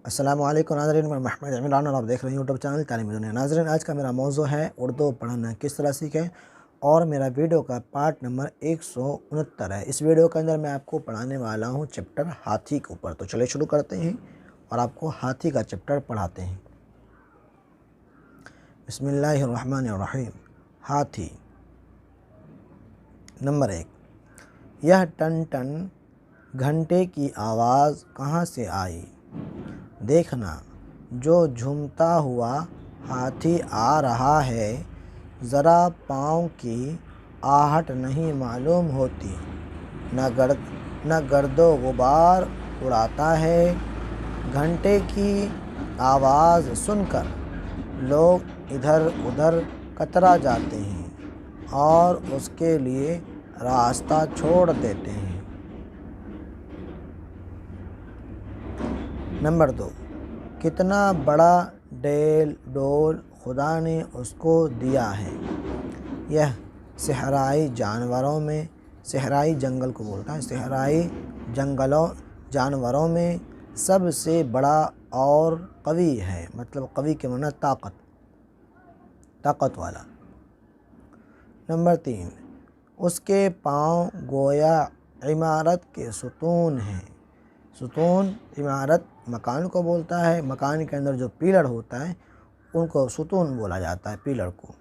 السلام علیکم ناظرین، میں محمد عمران اور آپ دیکھ رہے ہیں یوٹیوب چینل تعلیمی دنیا۔ ناظرین، آج کا میرا موضوع ہے اردو پڑھنا کس طرح سیکھیں، اور میرا ویڈیو کا پارٹ نمبر 169 ہے۔ اس ویڈیو کے اندر میں آپ کو پڑھانے والا ہوں چیپٹر ہاتھی کے اوپر۔ تو چلے شروع کرتے ہیں اور آپ کو ہاتھی کا چیپٹر پڑھاتے ہیں۔ بسم اللہ الرحمن الرحیم۔ ہاتھی۔ نمبر 1، یہ ٹن ٹن گھنٹے کی آواز کہاں سے آئی؟ دیکھنا، جو جھومتا ہوا ہاتھی آ رہا ہے، ذرا پاؤں کی آہٹ نہیں معلوم ہوتی، نہ گرد و غبار اڑاتا ہے۔ گھنٹے کی آواز سن کر لوگ ادھر ادھر کترا جاتے ہیں اور اس کے لیے راستہ چھوڑ دیتے ہیں۔ نمبر 2، کتنا بڑا ڈول خدا نے اس کو دیا ہے۔ یہ صحرائی جنگل کو بولتا ہے، صحرائی جانوروں میں سب سے بڑا اور قوی ہے، مطلب قوی کے معنی طاقت والا۔ نمبر 3، اس کے پاؤں گویا عمارت کے ستون ہیں۔ ستون عمارت مکان کو بولتا ہے، مکان کے اندر جو پیلر ہوتا ہے ان کو ستون بولا جاتا ہے، پیلر کو۔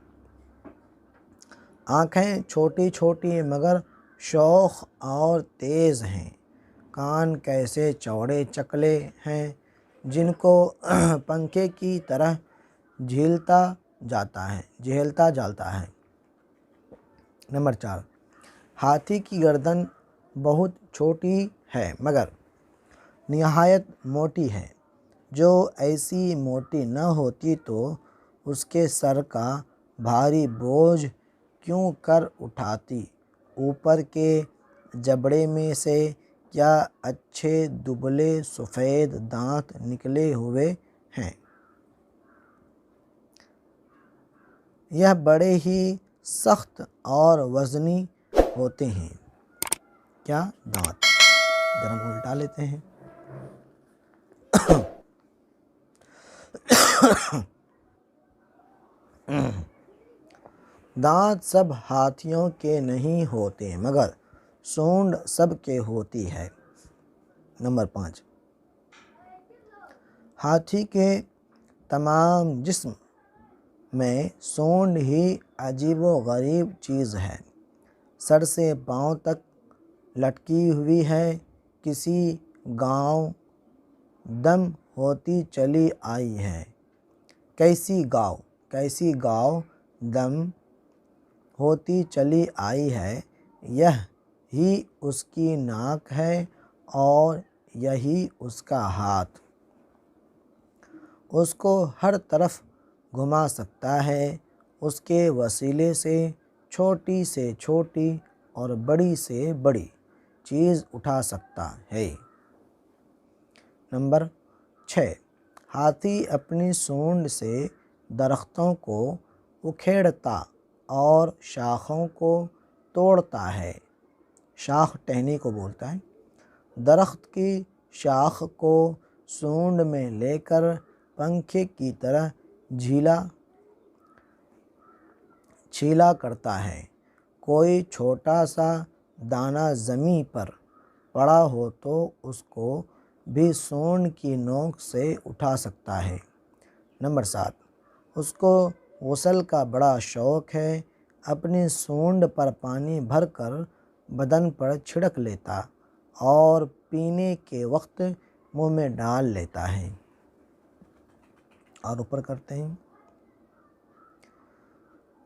آنکھیں چھوٹی چھوٹی مگر شوخ اور تیز ہیں۔ کان کیسے چوڑے چکلے ہیں جن کو پنکھے کی طرح جھیلتا جاتا ہے۔ نمبر 4، ہاتھی کی گردن بہت چھوٹی ہے مگر نہایت موٹی ہے۔ جو ایسی موٹی نہ ہوتی تو اس کے سر کا بھاری بوجھ کیوں کر اٹھاتی۔ اوپر کے جبڑے میں سے کیا اچھے دبلے سفید دانت نکلے ہوئے ہیں۔ یہ بڑے ہی سخت اور وزنی ہوتے ہیں۔ کیا دانت؟ ذرا الٹا لیتے ہیں۔ دانت سب ہاتھیوں کے نہیں ہوتے مگر سونڈ سب کے ہوتی ہے۔ نمبر 5، ہاتھی کے تمام جسم میں سونڈ ہی عجیب و غریب چیز ہے۔ سر سے پاؤں تک لٹکی ہوئی ہے۔ کسی گاؤں دم ہوتی چلی آئی ہے۔ کیسی گاؤں دم ہوتی چلی آئی ہے۔ یہ ہی اس کی ناک ہے اور یہی اس کا ہاتھ۔ اس کو ہر طرف گھما سکتا ہے۔ اس کے وسیلے سے چھوٹی سے چھوٹی اور بڑی سے بڑی چیز اٹھا سکتا ہے۔ نمبر 6، ہاتھی اپنی سونڈ سے درختوں کو اکھیڑتا اور شاخوں کو توڑتا ہے۔ شاخ ٹہنی کو بولتا ہے۔ درخت کی شاخ کو سونڈ میں لے کر پنکھے کی طرح چھیلا کرتا ہے۔ کوئی چھوٹا سا دانہ زمیں پر پڑا ہو تو اس کو بھی سونڈ کی نوک سے اٹھا سکتا ہے۔ نمبر 7، اس کو غسل کا بڑا شوق ہے۔ اپنی سونڈ پر پانی بھر کر بدن پر چھڑک لیتا اور پینے کے وقت منہ میں ڈال لیتا ہے۔ اور اوپر کرتے ہیں۔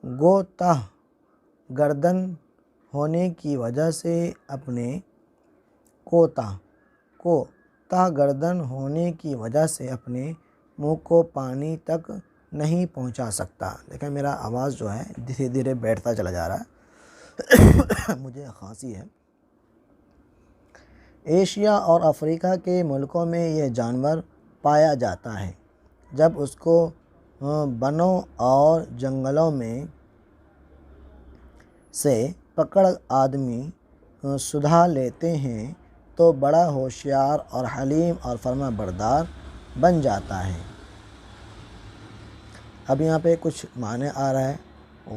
گو تہ گردن ہونے کی وجہ سے اپنے منہ کو پانی تک نہیں پہنچا سکتا۔ دیکھیں میرا آواز جو ہے دھیرے دھیرے بیٹھتا چلا جا رہا ہے، مجھے کھانسی ہے۔ ایشیا اور افریقہ کے ملکوں میں یہ جانور پایا جاتا ہے۔ جب اس کو بنوں اور جنگلوں میں سے پکڑ آدمی سدھا لیتے ہیں تو بڑا ہوشیار اور حلیم اور فرما بردار بن جاتا ہے۔ اب یہاں پہ کچھ معنی آ رہا ہے۔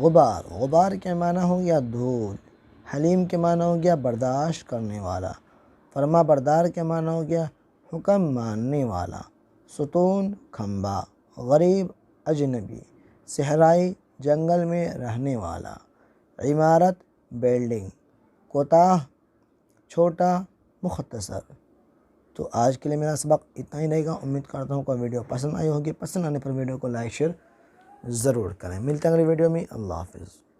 غبار، غبار کے معنی ہو گیا دھول۔ حلیم کے معنی ہو گیا برداشت کرنے والا۔ فرما بردار کے معنی ہو گیا حکم ماننے والا۔ ستون، کھمبا۔ غریب، اجنبی۔ صحرائی، جنگل میں رہنے والا۔ عمارت، بلڈنگ۔ کوتاہ، چھوٹا، مختصر۔ تو آج کے لیے میرا سبق اتنا ہی رہے گا۔ امید کرتا ہوں کہ ویڈیو پسند آئی ہوگی۔ پسند آنے پر ویڈیو کو لائک شیئر ضرور کریں۔ ملتے ہیں اگلی ویڈیو میں۔ اللہ حافظ۔